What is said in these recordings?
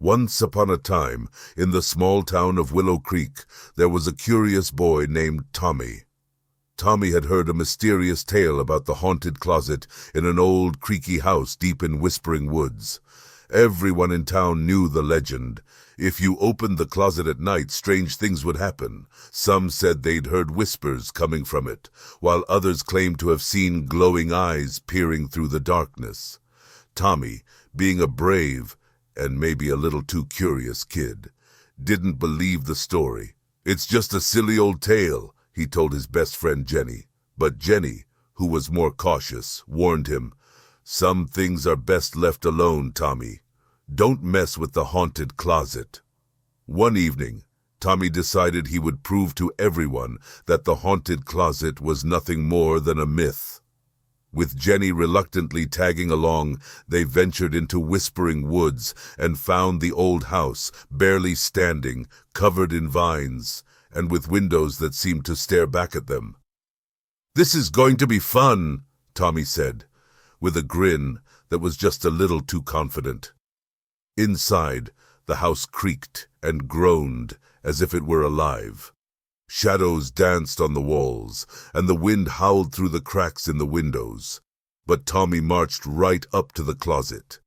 Once upon a time, in the small town of Willow Creek, there was a curious boy named Tommy. Tommy had heard a mysterious tale about the haunted closet in an old creaky house deep in Whispering Woods. Everyone in town knew the legend. If you opened the closet at night, strange things would happen. Some said they'd heard whispers coming from it, while others claimed to have seen glowing eyes peering through the darkness. Tommy, being a brave and maybe a little too curious kid, didn't believe the story. "It's just a silly old tale," he told his best friend Jenny. But Jenny, who was more cautious, warned him, "Some things are best left alone, Tommy. Don't mess with the haunted closet." One evening, Tommy decided he would prove to everyone that the haunted closet was nothing more than a myth. With Jenny reluctantly tagging along, they ventured into Whispering Woods and found the old house, barely standing, covered in vines, and with windows that seemed to stare back at them. "This is going to be fun," Tommy said, with a grin that was just a little too confident. Inside, the house creaked and groaned as if it were alive. Shadows danced on the walls, and the wind howled through the cracks in the windows. But Tommy marched right up to the closet.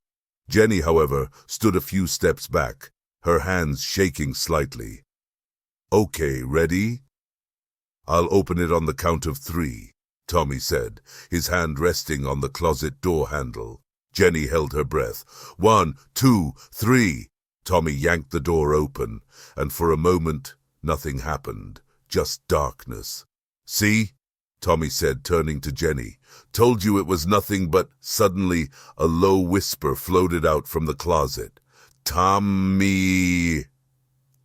Jenny, however, stood a few steps back, her hands shaking slightly. "Okay, ready?" "I'll open it on the count of 3, Tommy said, his hand resting on the closet door handle. Jenny held her breath. 1, 2, 3. Tommy yanked the door open, and for a moment, nothing happened. Just darkness. "See?" Tommy said, turning to Jenny. "Told you it was nothing but..." Suddenly, a low whisper floated out from the closet. "Tommy!"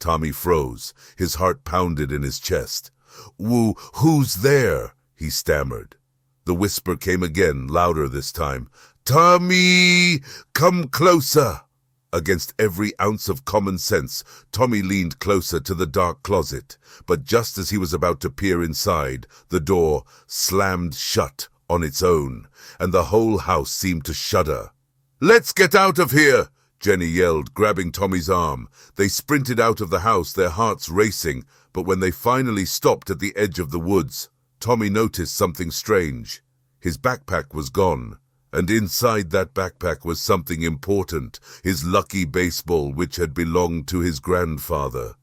Tommy froze. His heart pounded in his chest. Who's there?" he stammered. The whisper came again, louder this time. "Tommy! Come closer!" Against every ounce of common sense, Tommy leaned closer to the dark closet, but just as he was about to peer inside, the door slammed shut on its own, and the whole house seemed to shudder. "Let's get out of here!" Jenny yelled, grabbing Tommy's arm. They sprinted out of the house, their hearts racing, but when they finally stopped at the edge of the woods, Tommy noticed something strange. His backpack was gone. And inside that backpack was something important, his lucky baseball which had belonged to his grandfather.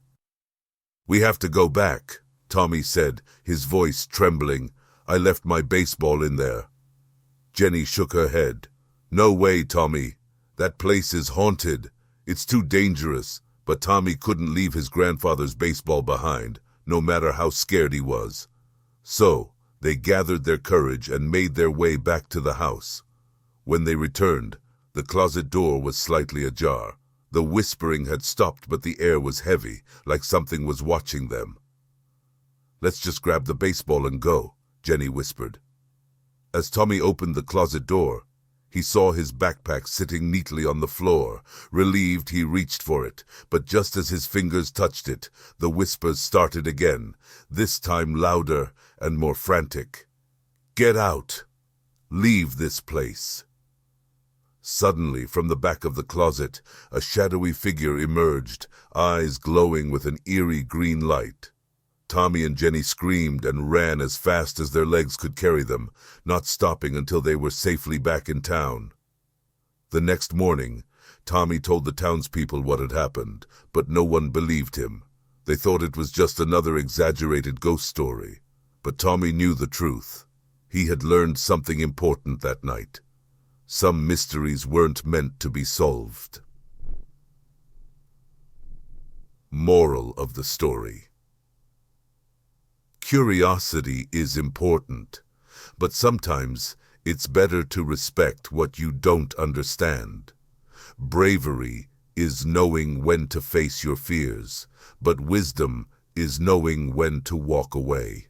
"We have to go back," Tommy said, his voice trembling. "I left my baseball in there." Jenny shook her head. "No way, Tommy. That place is haunted. It's too dangerous." But Tommy couldn't leave his grandfather's baseball behind, no matter how scared he was. So they gathered their courage and made their way back to the house. When they returned, the closet door was slightly ajar. The whispering had stopped, but the air was heavy, like something was watching them. "Let's just grab the baseball and go," Jenny whispered. As Tommy opened the closet door, he saw his backpack sitting neatly on the floor. Relieved, he reached for it, but just as his fingers touched it, the whispers started again, this time louder and more frantic. "Get out! Leave this place!" Suddenly, from the back of the closet, a shadowy figure emerged, eyes glowing with an eerie green light. Tommy and Jenny screamed and ran as fast as their legs could carry them, not stopping until they were safely back in town. The next morning, Tommy told the townspeople what had happened, but no one believed him. They thought it was just another exaggerated ghost story. But Tommy knew the truth. He had learned something important that night. Some mysteries weren't meant to be solved. Moral of the story. Curiosity is important, but sometimes it's better to respect what you don't understand. Bravery is knowing when to face your fears, but wisdom is knowing when to walk away.